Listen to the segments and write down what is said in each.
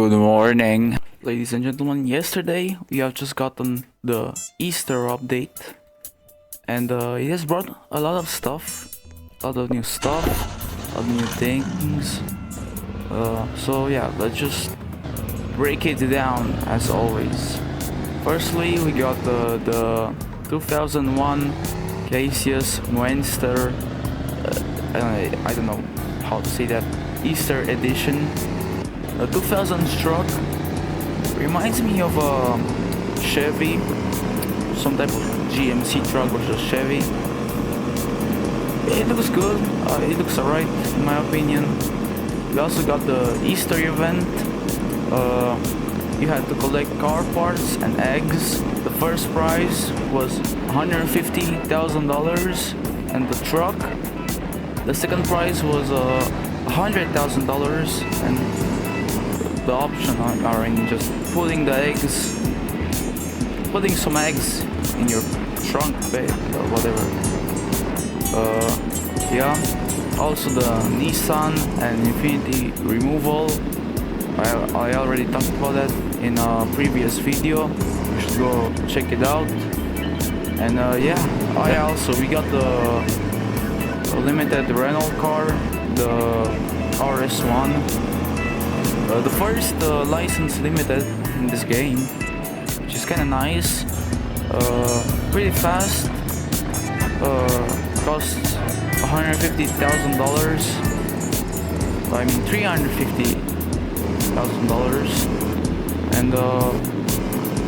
Good morning, ladies and gentlemen. Yesterday we have just gotten the Easter update, and it has brought a lot of stuff, a lot of new stuff, a lot of new things. So yeah, let's just break it down as always. Firstly, we got the 2001 Cassius Muenster. I don't know how to say that, Easter edition. The 2000 truck reminds me of a Chevy, some type of GMC truck or just Chevy. It looks good, it looks alright in my opinion. We also got the Easter event. You had to collect car parts and eggs. The first prize was $150,000 and the truck. The second prize was $100,000 and the option are in just putting some eggs in your trunk bed or whatever. Yeah. Also the Nissan and Infinity removal. I already talked about that in a previous video. You should go check it out. And yeah, we got the limited rental car, the RS1. The first license limited in this game, which is kind of nice. Pretty fast. Costs $150,000. I mean $350,000. And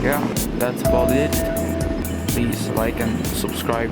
yeah, that's about it. Please like and subscribe.